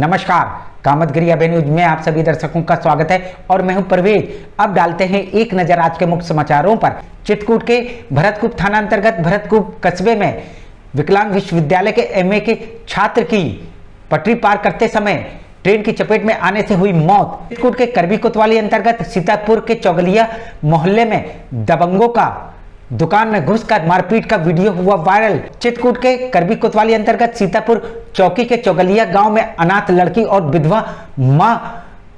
नमस्कार, कामतगिरी अभय न्यूज में आप सभी दर्शकों का स्वागत है और मैं हूं परवेज। अब डालते हैं एक नजर आज के मुख्य समाचारों पर। चित्रकूट के भरतकूप थाना अंतर्गत भरतकूप कस्बे में विकलांग विश्वविद्यालय के एमए के छात्र की पटरी पार करते समय ट्रेन की चपेट में आने से हुई मौत। चित्रकूट के करबी कोतवाली अंतर्गत सीतापुर के चौगलिया मोहल्ले में दबंगों का दुकान में घुसकर मारपीट का वीडियो हुआ वायरल। चित्रकूट के करबी कोतवाली अंतर्गत सीतापुर चौकी के चौगलिया गांव में अनाथ लड़की और विधवा मां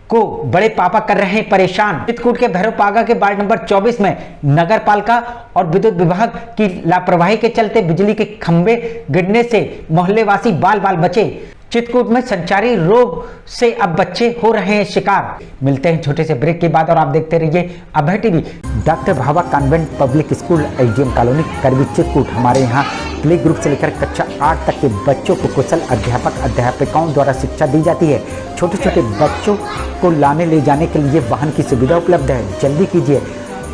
को बड़े पापा कर रहे हैं परेशान। चित्रकूट के भैरवपागा के वार्ड नंबर 24 में नगर पालिका और विद्युत विभाग की लापरवाही के चलते बिजली के खंभे गिरने से मोहल्ले वासी बाल बाल बचे। चित्रकूट में संचारी रोग से अब बच्चे हो रहे हैं शिकार। मिलते हैं छोटे से ब्रेक के बाद और आप देखते रहिए Abhay TV. Doctor Bhava convent public school AGM colony Karwi Chitrakoot. हमारे यहाँ प्ले ग्रुप से लेकर कक्षा 8 तक के बच्चों को कुशल अध्यापकों द्वारा शिक्षा दी जाती है। छोटे छोटे बच्चों को लाने ले जाने के लिए वाहन की सुविधा उपलब्ध है। जल्दी कीजिए,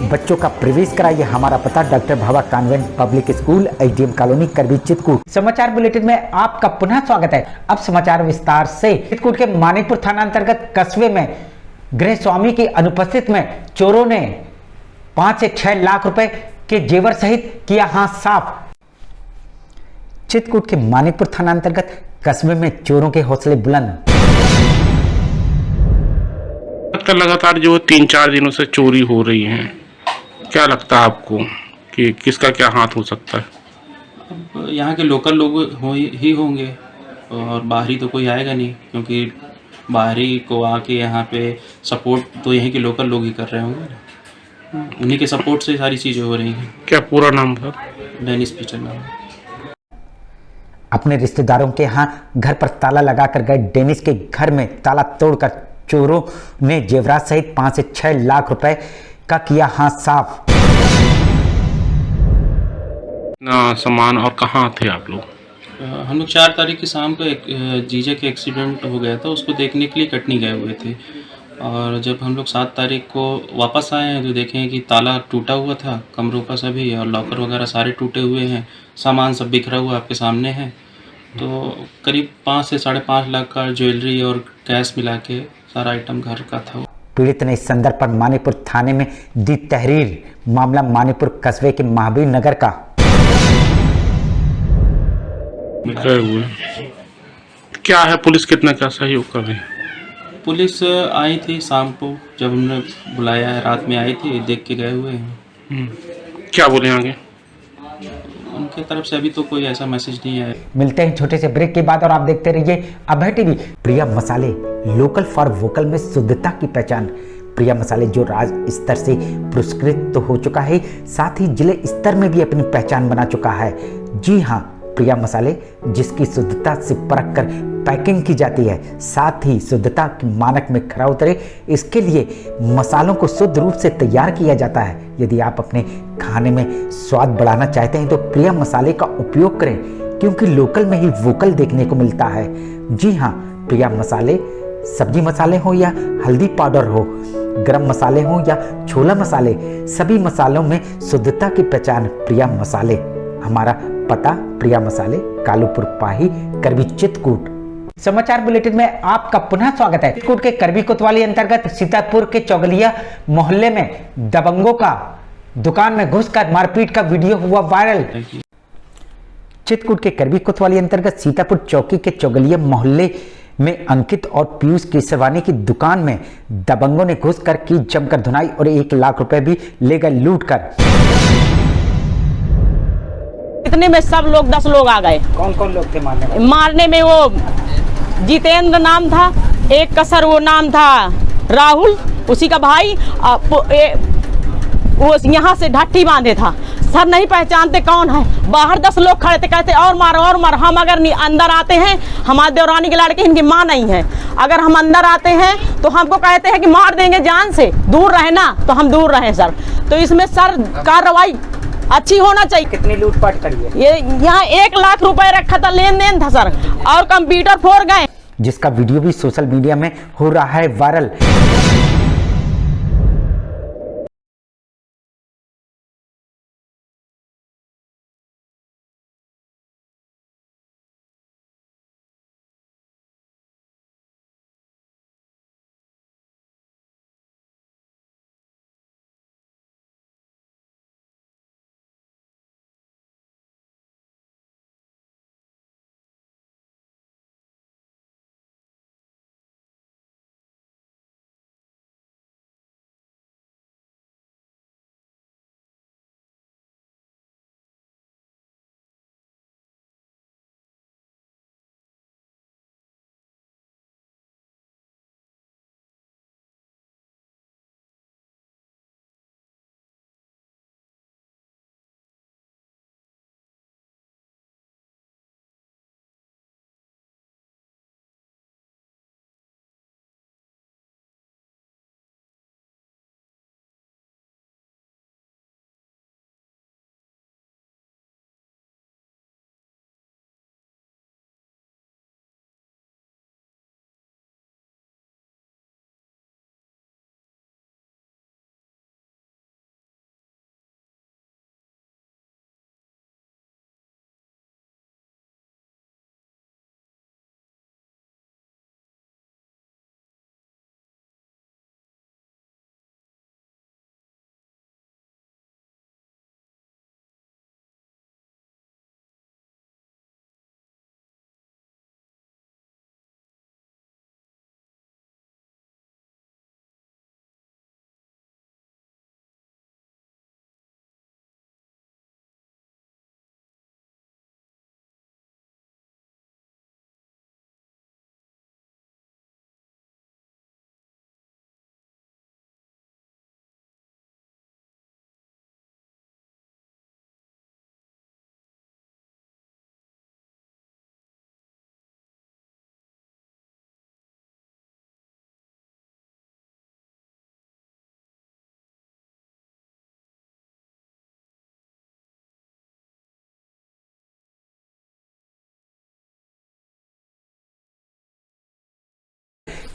बच्चों का प्रवेश कराइए। हमारा पता doctor Bhava convent public school AGM colony Karwi Chitrakoot. समाचार बुलेटिन में आपका पुनः स्वागत है। अब समाचार विस्तार से। चित्रकूट के मानिकपुर थाना अंतर्गत कस्बे में गृह स्वामी की अनुपस्थित में चोरों ने 5 से 6 लाख रुपए के जेवर सहित किया हाथ साफ। चित्रकूट के मानिकपुर थाना अंतर्गत कस्बे में चोरों के हौसले बुलंद। लगातार जो 3-4 दिनों से चोरी हो रही है, क्या लगता है आपको कि किसका क्या हाथ हो सकता है? अब यहाँ के लोकल लोग ही होंगे और बाहरी तो कोई आएगा नहीं, क्योंकि बाहरी को आके यहाँ पे सपोर्ट तो यहीं के लोकल लोग ही कर रहे होंगे। उन्हीं के सपोर्ट से सारी चीज़ें हो रही हैं। क्या पूरा नाम था? डेनिस पीटर नाम। अपने रिश्तेदारों के यहाँ घर पर ताला लगाकर गए डेनिस के घर में ताला तोड़कर चोरों ने जेवरात सहित 5 से 6 लाख रुपए का किया हाथ साफ। ना सामान और कहाँ थे आप लोग? हम लोग 4 तारीख की शाम को एक जीजे के एक्सीडेंट हो गया था, उसको देखने के लिए कटनी गए हुए थे। और जब हम लोग 7 तारीख को वापस आए हैं तो देखें कि ताला टूटा हुआ था, कमरों का सभी, और लॉकर वगैरह सारे टूटे हुए हैं, सामान सब बिखरा हुआ आपके सामने है। तो करीब 5 से 5.5 लाख का ज्वेलरी और कैश मिला के सारा आइटम घर का था। पीड़ित ने इस संदर्भ पर मानिकपुर थाने में दी तहरीर। मामला मानिकपुर कस्बे के महावीर नगर का। क्या है, पुलिस कितना क्या सहयोग कर रही है? पुलिस आई थी शाम को, जब हमने बुलाया है, रात में आई थी, देख के गए हुए हैं। क्या बोले आगे? उनके तरफ से अभी तो कोई ऐसा मैसेज नहीं आया। मिलते हैं छोटे से ब्रेक के बाद और आप देखते रहिए अभय टीवी। प्रिया मसाले, लोकल फॉर वोकल में शुद्धता की पहचान। प्रिया मसाले जो राज्य स्तर से पुरस्कृत तो हो चुका है, साथ ही जिले स्तर में भी अपनी पहचान बना चुका है। जी हाँ, प्रिया मसाले जिसकी शुद्धता से परख कर पैकिंग की जाती है, साथ ही शुद्धता के मानक में खरा उतरे, इसके लिए मसालों को शुद्ध रूप से तैयार किया जाता है। यदि आप अपने खाने में स्वाद बढ़ाना चाहते हैं तो प्रिया मसाले का उपयोग करें, क्योंकि लोकल में ही वोकल देखने को मिलता है। जी हाँ, प्रिया मसाले सब्जी मसाले हो या हल्दी पाउडर हो, गरम मसाले हो या छोला मसाले, सभी मसालों में शुद्धता की पहचान प्रिया मसाले। हमारा पता प्रिया मसाले, कालूपुर पाही, करबी चित्रकूट। समाचार बुलेटिन में आपका पुनः स्वागत है। चित्रकूट के करबी कोतवाली अंतर्गत सीतापुर के चौगलिया मोहल्ले में दबंगों का दुकान में घुसकर मारपीट का वीडियो हुआ वायरल। चित्रकूट के करबी कोतवाली अंतर्गत सीतापुर चौकी के चौगलिया मोहल्ले में अंकित और पीयूष केसवानी की दुकान में दबंगों ने घुसकर की जमकर धुनाई और 1 लाख रुपए भी ले गए लूट कर। इतने में सब लोग 10 लोग आ गए। कौन कौन लोग थे मारने में? वो जितेंद्र नाम था, एक कसर वो नाम था राहुल, उसी का भाई, वो यहाँ से ढट्टी बांधे था। सर नहीं पहचानते कौन है। बाहर 10 लोग खड़े थे, कहते और मारो और मारो। हम अगर अंदर आते हैं, हमारे देवरानी के लड़के, इनकी माँ नहीं है, अगर हम अंदर आते हैं तो हमको कहते हैं कि मार देंगे जान से, दूर रहे ना, तो हम दूर रहे सर। तो इसमें सर कार्रवाई अच्छी होना चाहिए। कितनी लूटपाट करी है? ये यहाँ 1 लाख रुपए रखा था, लेन देन था सर, और कंप्यूटर फोड़ गए, जिसका वीडियो भी सोशल मीडिया में हो रहा है वायरल।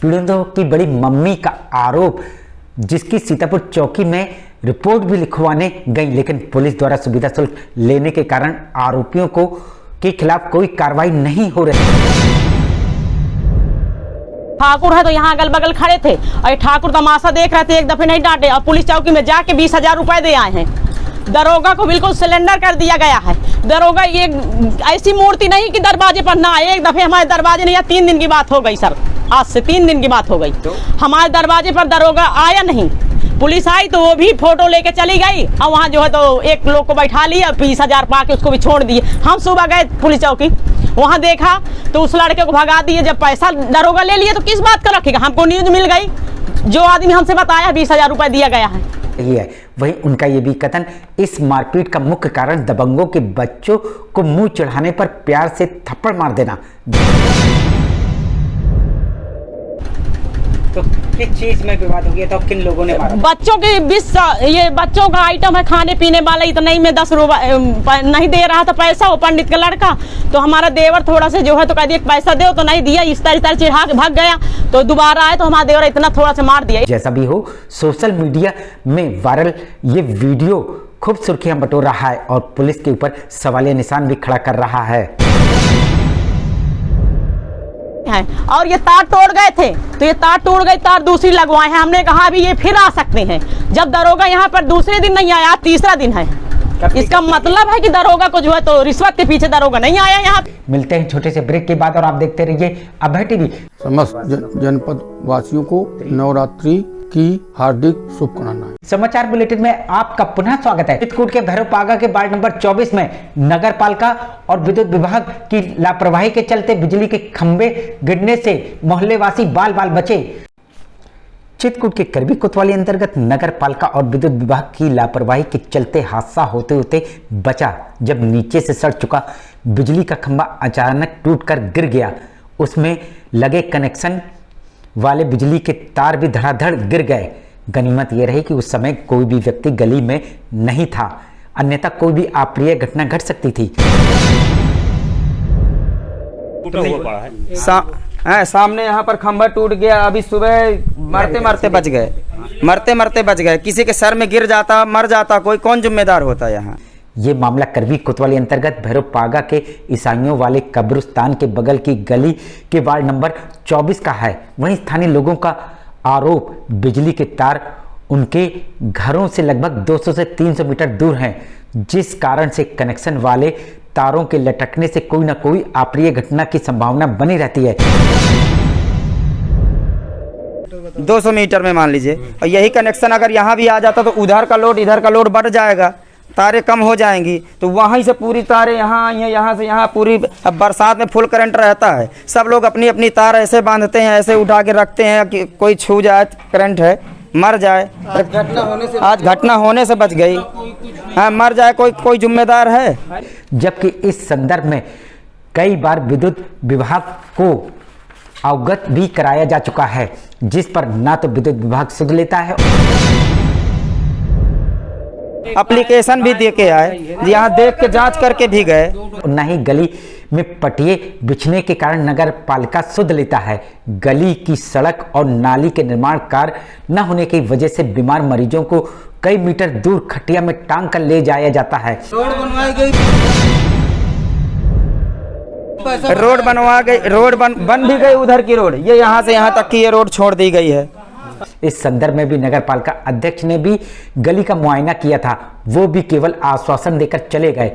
पीड़ितों की बड़ी मम्मी का आरोप, जिसकी सीतापुर चौकी में रिपोर्ट भी लिखवाने गई, लेकिन पुलिस द्वारा सुविधा शुल्क लेने के कारण आरोपियों के खिलाफ कोई कार्रवाई नहीं हो रही। ठाकुर है तो यहाँ अगल बगल खड़े थे और ठाकुर तमाशा देख रहे थे, एक दफे नहीं डांटे और पुलिस चौकी में जाके 20,000 रुपए दे आए हैं। दरोगा को बिल्कुल सिलेंडर कर दिया गया है। दरोगा ये ऐसी मूर्ति नहीं कि दरवाजे पर ना आए। एक दफे हमारे दरवाजे नहीं, 3 दिन की बात हो गई सर, आज से 3 दिन की बात हो गई, हमारे दरवाजे पर दरोगा आया नहीं। पुलिस आई तो वो भी फोटो लेके चली गई और वहाँ जो है तो एक लोग को बैठा लिया, 20,000 पाके उसको भी छोड़ दिए। हम सुबह गए पुलिस चौकी, वहाँ देखा तो उस लड़के को भगा दिए। जब पैसा दरोगा ले लिए तो किस बात का रखेगा। हमको न्यूज मिल गई, जो आदमी हमसे बताया 20,000 रुपए दिया गया है। यही है। वहीं उनका ये भी कथन, इस मारपीट का मुख्य कारण दबंगों के बच्चों को मुंह चढ़ाने पर प्यार से थप्पड़ मार देना। तो किस चीज में विवाद हो गया था, किन लोगों ने मारा? बच्चों के 20, ये बच्चों का आइटम है खाने पीने वाला, इतना ही में 10 रुपए नहीं दे रहा था पैसा वो पंडित का लड़का। तो हमारा देवर थोड़ा से जो है तो कह दिया पैसा दो, तो नहीं दिया, इस तरह चिढ़ा के भाग गया। तो दोबारा आए तो हमारा देवर इतना थोड़ा सा मार दिया। जैसा भी हो, सोशल मीडिया में वायरल ये वीडियो खूब सुर्खियां बटोर रहा है और पुलिस के ऊपर सवालिया निशान भी खड़ा कर रहा है। और ये तार तोड़ गए थे तो ये तार टूट गई, तार दूसरी लगवाए हैं। हमने कहा अभी ये फिर आ सकते हैं। जब दरोगा यहाँ पर दूसरे दिन नहीं आया, तीसरा दिन है, इसका मतलब है कि दरोगा को जो है तो रिश्वत के पीछे दरोगा नहीं आया यहाँ। मिलते हैं छोटे से ब्रेक के बाद और आप देखते रहिए अभय टीवी। समस्त जनपद वासियों को नवरात्रि की हार्दिक शुभकामनाएं। समाचार बुलेटिन में आपका पुनः स्वागत है। चित्रकूट के भैरवपागा के वार्ड नंबर 24 में नगर पालिका और विद्युत विभाग की लापरवाही के चलते बिजली के खंभे गिरने से मोहल्लेवासी बाल बाल बचे। चित्रकूट के करबी कोतवाली अंतर्गत नगर पालिका और विद्युत विभाग की लापरवाही के चलते हादसा होते होते बचा, जब नीचे से सड़ चुका बिजली का खंभा अचानक टूटकर गिर गया। उसमें लगे कनेक्शन वाले बिजली के तार भी धड़ाधड़ गिर गए। गनीमत यह रही कि उस समय कोई भी व्यक्ति गली में नहीं था, अन्यथा कोई भी अप्रिय घटना घट सकती थी। सामने यहाँ पर खंभा टूट गया। अभी सुबह मरते मरते बच गए। किसी के सर में गिर जाता, मर जाता, कोई कौन जिम्मेदार होता यहाँ। ये मामला करवी कोतवाली अंतर्गत भैरवपागा के ईसाइयों वाले कब्रिस्तान के बगल की गली के वार्ड नंबर 24 का है। वहीं स्थानीय लोगों का आरोप, बिजली के तार उनके घरों से लगभग 200 से 300 मीटर दूर हैं, जिस कारण से कनेक्शन वाले तारों के लटकने से कोई ना कोई अप्रिय घटना की संभावना बनी रहती है। 200 मीटर में मान लीजिए, और यही कनेक्शन अगर यहाँ भी आ जाता तो उधर का लोड इधर का लोड बढ़ जाएगा, तारें कम हो जाएंगी। तो वहीं से पूरी तारें यहाँ आई हैं, यहाँ से यहाँ पूरी। अब बरसात में फुल करंट रहता है, सब लोग अपनी अपनी तार ऐसे बांधते हैं, ऐसे उठा के रखते हैं कि कोई छू जाए, करंट है, मर जाए। आज घटना होने से बच गई। हाँ, मर जाए, कोई जिम्मेदार है। जबकि इस संदर्भ में कई बार विद्युत विभाग को अवगत भी कराया जा चुका है, जिस पर ना तो विद्युत विभाग सुध लेता है, एप्लीकेशन भी दे के आए, यहाँ देख के जांच करके भी गए। न ही गली में पटिए बिछने के कारण नगर पालिका सुध लेता है। गली की सड़क और नाली के निर्माण कार्य न होने की वजह से बीमार मरीजों को कई मीटर दूर खटिया में टांग कर ले जाया जाता है। रोड बनवा गई, रोड बन भी गई उधर की रोड, ये यहाँ से यहाँ तक की ये रोड छोड़ दी गई है। इस संदर्भ में भी नगर पालिका अध्यक्ष ने भी गली का मुआयना किया था, वो भी केवल आश्वासन देकर चले गए।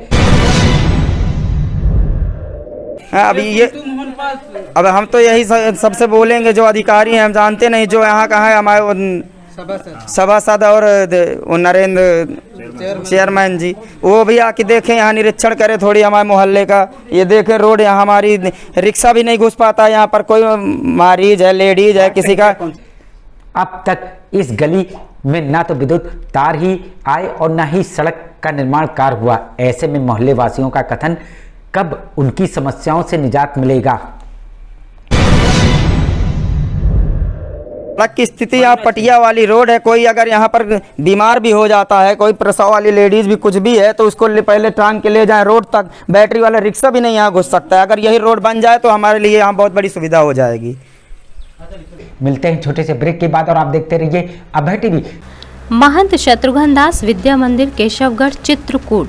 अभी ये अब हम तो यही सबसे बोलेंगे, जो अधिकारी हैं हम जानते नहीं, जो यहाँ का है हमारे सभासद और नरेंद्र चेयरमैन जी, वो भी आके देखें, यहाँ निरीक्षण करें थोड़ी हमारे मोहल्ले का। ये देखें रोड, यहाँ हमारी रिक्शा भी नहीं घुस पाता, यहाँ पर कोई मरीज है, लेडीज है, किसी का। अब तक इस गली में ना तो विद्युत तार ही आए और ना ही सड़क का निर्माण कार्य हुआ। ऐसे में मोहल्ले वासियों का कथन, कब उनकी समस्याओं से निजात मिलेगा। सड़क की स्थिति यहाँ पटिया वाली रोड है, कोई अगर यहाँ पर बीमार भी हो जाता है, कोई प्रसव वाली लेडीज भी कुछ भी है, तो उसको पहले टांग के ले जाए रोड तक। बैटरी वाला रिक्शा भी नहीं यहाँ घुस सकता है। अगर यही रोड बन जाए तो हमारे लिए यहाँ बहुत बड़ी सुविधा हो जाएगी। मिलते हैं छोटे से ब्रेक के बाद और आप देखते रहिए अभय टीवी। महंत शत्रुघ्न दास विद्या मंदिर केशवगढ़ चित्रकूट,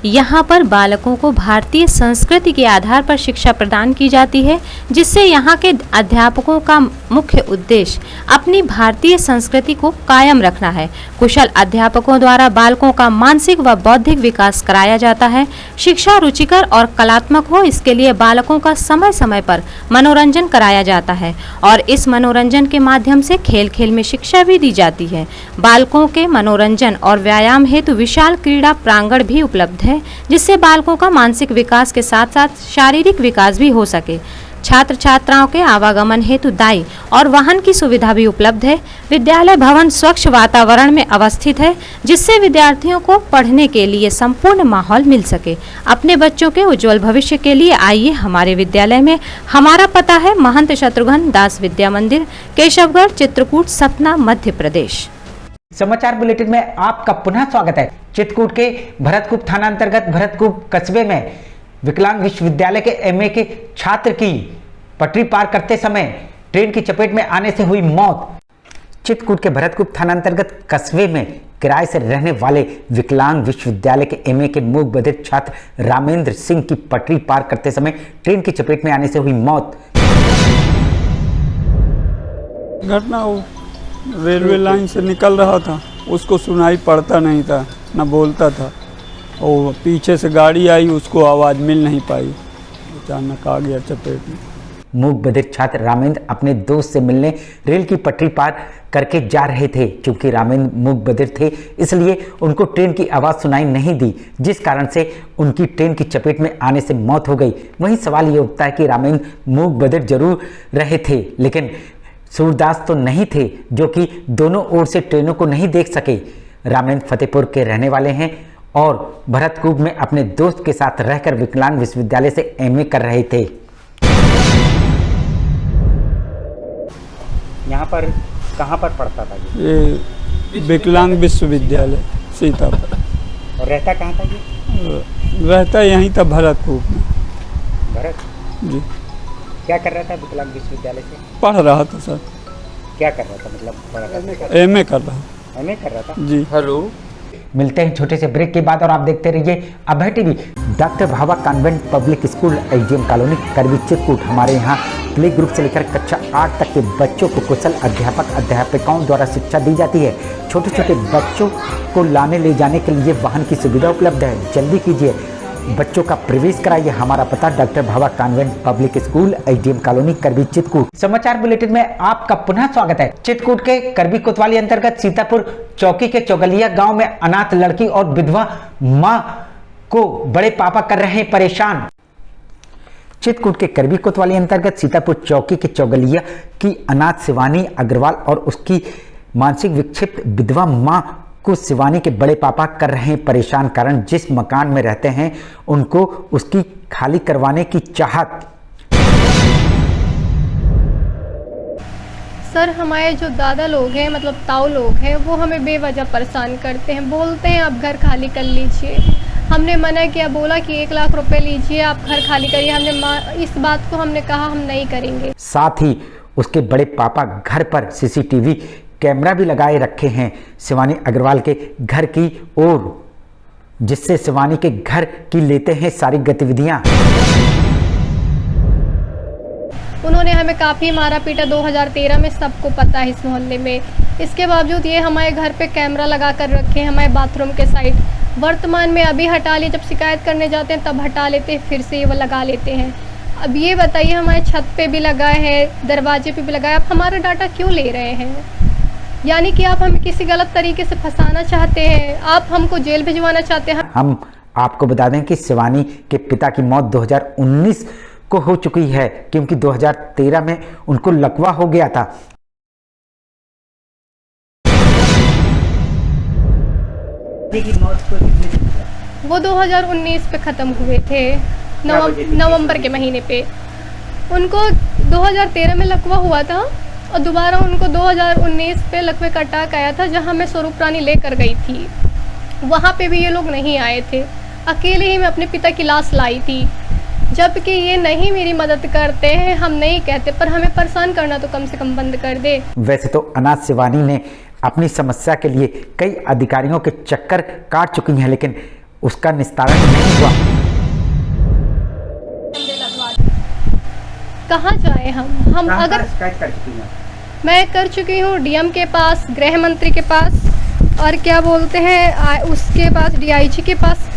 यहाँ पर बालकों को भारतीय संस्कृति के आधार पर शिक्षा प्रदान की जाती है, जिससे यहाँ के अध्यापकों का मुख्य उद्देश्य अपनी भारतीय संस्कृति को कायम रखना है। कुशल अध्यापकों द्वारा बालकों का मानसिक व बौद्धिक विकास कराया जाता है। शिक्षा रुचिकर और कलात्मक हो, इसके लिए बालकों का समय समय पर मनोरंजन कराया जाता है और इस मनोरंजन के माध्यम से खेल खेल में शिक्षा भी दी जाती है। बालकों के मनोरंजन और व्यायाम हेतु विशाल क्रीड़ा प्रांगण भी उपलब्ध है, जिससे बालकों का मानसिक विकास के साथ साथ शारीरिक विकास भी हो सके। छात्र छात्राओं के आवागमन हेतु दाई और वाहन की सुविधा भी उपलब्ध है। विद्यालय भवन स्वच्छ वातावरण में अवस्थित है, जिससे विद्यार्थियों को पढ़ने के लिए संपूर्ण माहौल मिल सके। अपने बच्चों के उज्जवल भविष्य के लिए आइए हमारे विद्यालय में। हमारा पता है महंत शत्रुघ्न दास विद्या मंदिर केशवगढ़ चित्रकूट सतना मध्य प्रदेश। समाचार बुलेटिन में आपका पुनः स्वागत है। चित्रकूट के भरतकूप थाना अंतर्गत भरतकूप कस्बे में विकलांग विश्वविद्यालय के एमए के छात्र की पटरी पार करते समय ट्रेन की चपेट में आने से हुई मौत। चित्रकूट के भरतकूप थाना अंतर्गत कस्बे में किराए से रहने वाले विकलांग विश्वविद्यालय के एमए के मूक बधिर छात्र रामेंद्र सिंह की पटरी पार करते समय ट्रेन की चपेट में आने से हुई मौत। घटना हो रेलवे लाइन से निकल रहा था, उसको सुनाई पड़ता नहीं था, न बोलता था, और पीछे से गाड़ी आई, उसको आवाज़ मिल नहीं पाई, अचानक आ गया चपेट में। मूक बधिर छात्र रामेंद्र अपने दोस्त से मिलने रेल की पटरी पार करके जा रहे थे। चूंकि रामेंद्र मूक बधिर थे, इसलिए उनको ट्रेन की आवाज़ सुनाई नहीं दी, जिस कारण से उनकी ट्रेन की चपेट में आने से मौत हो गई। वहीं सवाल ये उठता है कि रामेंद्र मूक बधिर जरूर रहे थे, लेकिन सूरदास तो नहीं थे, जो कि दोनों ओर से ट्रेनों को नहीं देख सके। रामेंद्र फतेहपुर के रहने वाले हैं और भरतकूप में अपने दोस्त के साथ रहकर विकलांग विश्वविद्यालय से एमए कर रहे थे। यहाँ पर कहाँ पर पढ़ता था ये विकलांग विश्वविद्यालय सीतापुर। और रहता कहाँ था ये? रहता यहीं था भरतकूप में। भरत जी। क्या कर रहा था विकलांग विश्वविद्यालय से? पढ़ रहा था सर। क्या कर रहा था, मतलब पढ़ रहा था? एमए कर रहा। एमए कर रहा था जी। हेलो। मिलते हैं छोटे से ब्रेक के बाद और आप देखते रहिए Abhay TV. Doctor Bhava convent public school SDM colony Karwi Chitrakoot. हमारे यहाँ प्ले ग्रुप से लेकर कक्षा 8 तक के बच्चों को कुशल अध्यापक अध्यापिकाओं द्वारा शिक्षा दी जाती है। छोटे छोटे बच्चों को लाने ले जाने के लिए वाहन की सुविधा उपलब्ध है। जल्दी कीजिए, बच्चों का प्रवेश कराइए। हमारा पता doctor Bhava convent public school SDM colony Karwi Chitrakoot. समाचार बुलेटिन में आपका पुनः स्वागत है। चित्रकूट के करवी कोतवाली अंतर्गत सीतापुर चौकी के चौगलिया गांव में अनाथ लड़की और विधवा मां को बड़े पापा कर रहे हैं परेशान। चित्रकूट के करवी कोतवाली अंतर्गत सीतापुर चौकी के चौगलिया की अनाथ शिवानी अग्रवाल और उसकी मानसिक विक्षिप्त विधवा मां को शिवानी के बड़े पापा कर रहे हैं परेशान। कारण जिस मकान में रहते हैं उनको उसकी खाली करवाने की चाहत। सर, हमारे जो दादा लोग हैं, मतलब ताऊ लोग हैं, वो हमें बेवजह परेशान करते हैं। बोलते हैं आप घर खाली कर लीजिए। हमने मना किया, बोला कि 1 लाख रुपए लीजिए, आप घर खाली करिए। हमने इस बात को हमने कहा हम नहीं करेंगे। साथ ही उसके बड़े पापा घर पर सीसीटीवी कैमरा भी लगाए रखे हैं शिवानी अग्रवाल के घर की ओर, जिससे शिवानी के घर की लेते हैं सारी गतिविधियां। उन्होंने हमें काफ़ी मारा पीटा 2013 में, सबको पता है इस मोहल्ले में। इसके बावजूद ये हमारे घर पे कैमरा लगा कर रखे हैं हमारे बाथरूम के साइड। वर्तमान में अभी हटा लिए, जब शिकायत करने जाते हैं तब हटा लेते हैं, फिर से ये वो लगा लेते हैं। अब ये बताइए, हमारे छत पे भी लगाए हैं, दरवाजे पे भी लगाए, आप हमारा डाटा क्यों ले रहे हैं? यानी कि आप हमें किसी गलत तरीके से फंसाना चाहते हैं, आप हमको जेल भिजवाना चाहते हैं। हम आपको बता दें कि शिवानी के पिता की मौत 2019 को हो चुकी है, क्योंकि 2013 में उनको लकवा हो गया था। वो 2019 पे ख़त्म हुए थे, नवंबर के महीने पे। उनको 2013 में लकवा हुआ था और दोबारा उनको 2019 पे लकवे का अटैक आया था, जहां मैं स्वरूप रानी लेकर गई थी। वहां पे भी ये लोग नहीं आए थे, अकेले ही मैं अपने पिता की लाश लाई थी। जबकि ये नहीं मेरी मदद करते हैं। हम नहीं कहते, पर हमें परेशान करना तो कम से कम बंद कर दे। वैसे तो अनाथ शिवानी ने अपनी समस्या के लिए कई अधिकारियों के चक्कर काट चुकी हैं, लेकिन उसका निस्तारण नहीं हुआ। कहाँ जाए हम अगर शिकायत कर चुकी हैं? मैं कर चुकी हूँ डीएम के पास, गृह मंत्री के पास, और क्या बोलते हैं उसके पास डीआईजी के पास,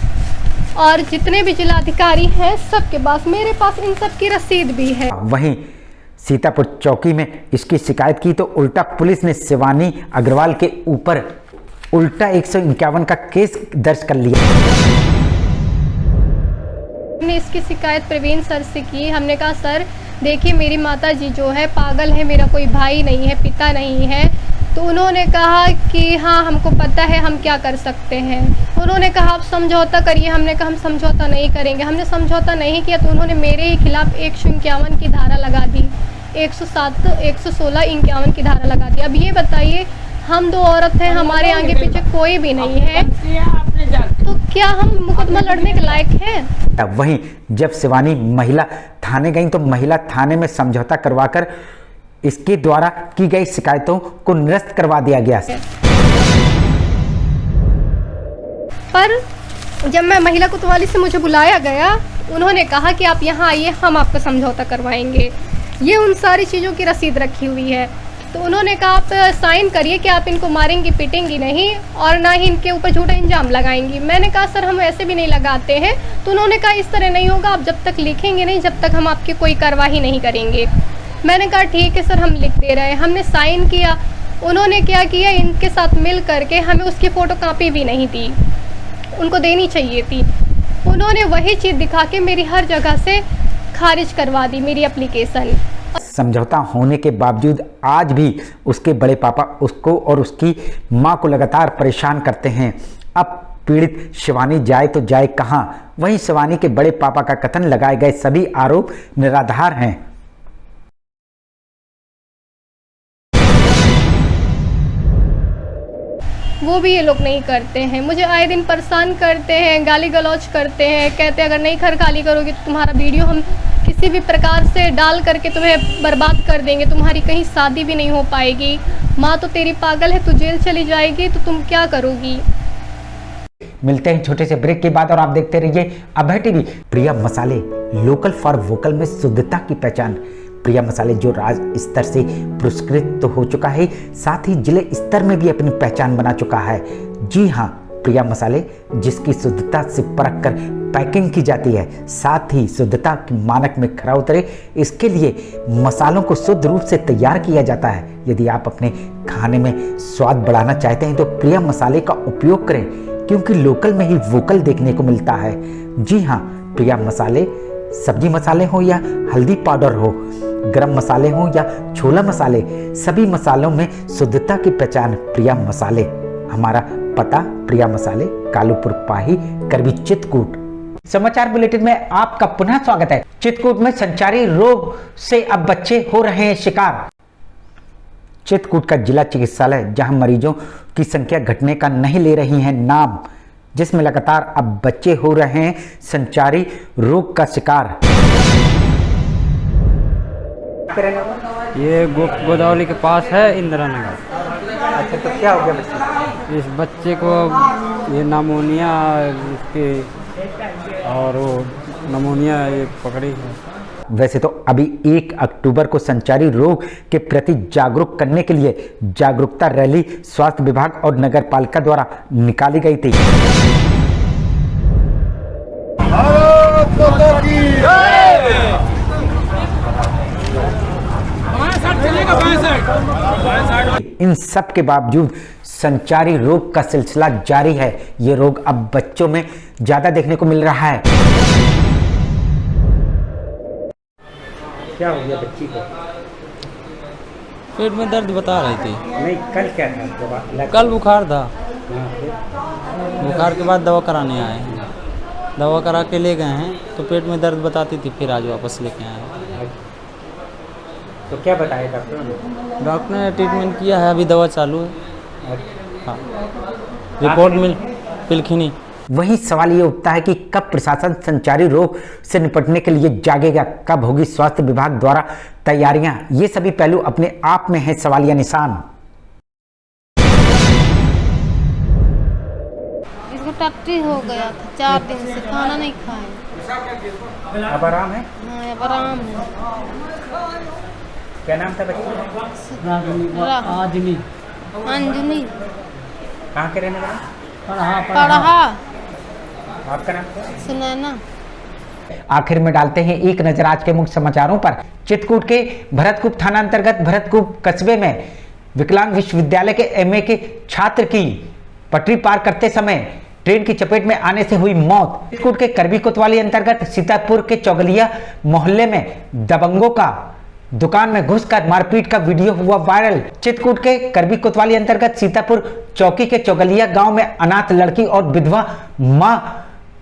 और जितने भी जिलाधिकारी हैं सबके पास। मेरे पास इन सब की रसीद भी है। वहीं सीतापुर चौकी में इसकी शिकायत की तो उल्टा पुलिस ने शिवानी अग्रवाल के ऊपर उल्टा 151 का केस दर्ज कर लिया। हमने इसकी शिकायत प्रवीण सर से की। हमने कहा सर देखिए मेरी माता जी जो है पागल है, मेरा कोई भाई नहीं है, पिता नहीं है। तो उन्होंने कहा कि हाँ हमको पता है, हम क्या कर सकते हैं। उन्होंने कहा आप समझौता करिए। हमने कहा हम समझौता नहीं करेंगे। हमने समझौता नहीं किया तो उन्होंने मेरे ही खिलाफ 151 की धारा लगा दी, 107, 116, 51 की धारा लगा दी। अब ये बताइए हम दो औरत हैं, हमारे आगे पीछे कोई भी नहीं है, तो क्या हम मुकदमा लड़ने के लायक हैं? वहीं जब शिवानी महिला थाने गई तो महिला थाने में समझौता करवाकर इसके द्वारा की गई शिकायतों को निरस्त करवा दिया गया। पर जब मैं महिला कोतवाली से मुझे बुलाया गया, उन्होंने कहा कि आप यहाँ आइए, हम आपका समझौता करवाएंगे। ये उन सारी चीज़ों की रसीद रखी हुई है। तो उन्होंने कहा आप साइन करिए कि आप इनको मारेंगी पीटेंगी नहीं और ना ही इनके ऊपर झूठा इल्जाम लगाएंगी। मैंने कहा सर हम ऐसे भी नहीं लगाते हैं। तो उन्होंने कहा इस तरह नहीं होगा, आप जब तक लिखेंगे नहीं जब तक हम आपकी कोई कार्रवाई नहीं करेंगे। मैंने कहा ठीक है सर हम लिख दे रहे हैं। हमने साइन किया। उन्होंने क्या किया, इनके साथ मिल करके हमें उसकी फ़ोटो कापी भी नहीं दी, उनको देनी चाहिए थी। उन्होंने वही चीज़ दिखा के मेरी हर जगह से खारिज करवा दी मेरी एप्लीकेशन। समझौता होने के बावजूद आज भी उसके बड़े पापा उसको और उसकी मां को लगातार परेशान करते हैं। अब पीड़ित शिवानी जाए तो जाए कहां? वहीं शिवानी के बड़े पापा का कथन लगाए गए सभी आरोप निराधार हैं। वो भी ये लोग नहीं करते हैं। मुझे आए दिन परेशान करते हैं, गाली गलौज करते हैं, कहते हैं अगर नहीं घर खाली करोगे तो तुम्हारा वीडियो हम किसी भी प्रकार से डाल करके तुम्हें बर्बाद कर देंगे, तुम्हारी कहीं शादी भी नहीं हो पाएगी, माँ तो तेरी पागल है, तू जेल चली जाएगी तो तुम क्या करोगी। मिलते हैं छोटे से ब्रेक के बाद और आप देखते रहिए अभय टीवी। प्रिया मसाले, लोकल फॉर वोकल में शुद्धता की पहचान। प्रिया मसाले जो राज्य स्तर से पुरस्कृत तो हो चुका है, साथ ही जिले स्तर में भी अपनी पहचान बना चुका है। जी हाँ, प्रिया मसाले जिसकी शुद्धता से परख कर पैकिंग की जाती है, साथ ही शुद्धता के मानक में खरा उतरे, इसके लिए मसालों को शुद्ध रूप से तैयार किया जाता है। यदि आप अपने खाने में स्वाद बढ़ाना चाहते हैं तो प्रिया मसाले का उपयोग करें, क्योंकि लोकल में ही वोकल देखने को मिलता है। जी हाँ, प्रिया मसाले सब्जी मसाले हो या हल्दी पाउडर हो, गरम मसाले हो या छोला मसाले, सभी मसालों में शुद्धता की पहचान प्रिया मसाले। हमारा पता प्रिया मसाले, कालूपुर पाही, करबी, चित्रकूट। समाचार बुलेटिन में आपका पुनः स्वागत है। चित्रकूट में संचारी रोग से अब बच्चे हो रहे हैं शिकार। चित्रकूट का जिला चिकित्सालय जहां मरीजों की संख्या घटने का नहीं ले रही है नाम, जिसमें लगातार अब बच्चे हो रहे हैं संचारी रोग का शिकार। ये गोदावरी के पास है, इंदिरा नगर। अच्छा, तो क्या हो गया बच्चे? इस बच्चे को ये नमोनिया उसके और वो नमोनिया ये पकड़ी है। वैसे तो अभी 1 अक्टूबर को संचारी रोग के प्रति जागरूक करने के लिए जागरूकता रैली स्वास्थ्य विभाग और नगर पालिका द्वारा निकाली गई थी। इन सब के बावजूद संचारी रोग का सिलसिला जारी है। ये रोग अब बच्चों में ज्यादा देखने को मिल रहा है। क्या हो गया बच्ची को? पेट में दर्द बता रही थी। नहीं, कल क्या था? कल बुखार था। बुखार के बाद दवा कराने आए हैं, दवा करा के ले गए हैं तो पेट में दर्द बताती थी, फिर आज वापस लेके आए हैं। तो क्या बताया डॉक्टर ने? डॉक्टर ने ट्रीटमेंट किया है, अभी दवा चालू है। हाँ, रिपोर्ट मिल पिलखिनी वहीं सवाल ये उठता है कि कब प्रशासन संचारी रोग से निपटने के लिए जागेगा, कब होगी स्वास्थ्य विभाग द्वारा तैयारियां। ये सभी पहलू अपने आप में है सवालिया निशान। इसको टट्टी हो गया था, 4 दिन से खाना नहीं खाए। अब आराम है? हाँ, अब आराम है। क्या नाम था बच्चे? अंजनी। कहाँ के रहने वाले? पढ़ा। आपका नाम? सुनैना। आखिर में डालते हैं एक नजर आज के मुख्य समाचारों पर। चित्रकूट के भरतकूप थाना अंतर्गत भरतकूप कस्बे में विकलांग विश्वविद्यालय के एमए के छात्र की पटरी पार करते समय ट्रेन की चपेट में आने से हुई मौत। चित्रकूट के करबी कोतवाली अंतर्गत सीतापुर के चौगलिया मोहल्ले में दबंगों का दुकान में घुसकर मारपीट का वीडियो हुआ वायरल। चित्रकूट के करबी कोतवाली अंतर्गत सीतापुर चौकी के चौगलिया गांव में अनाथ लड़की और विधवा मां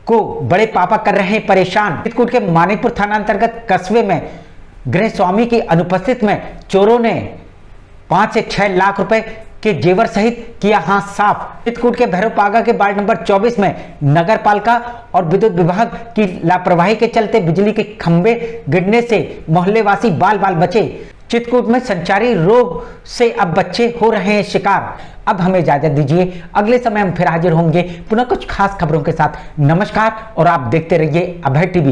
को बड़े पापा कर रहे हैं परेशान। चित्रकूट के मानीपुर थाना अंतर्गत कस्बे में गृह स्वामी की अनुपस्थित में चोरों ने 5 से 6 लाख रुपए के जेवर सहित किया हाथ साफ। चित्रकूट के भैरवपागा के वार्ड नंबर 24 में नगर पालिका और विद्युत विभाग की लापरवाही के चलते बिजली के खंभे गिरने से मोहल्लेवासी बाल बाल बचे। चित्रकूट में संचारी रोग से अब बच्चे हो रहे हैं शिकार। अब हमें इजाजत दीजिए, अगले समय हम फिर हाजिर होंगे पुनः कुछ खास खबरों के साथ। नमस्कार और आप देखते रहिए अभय टीवी।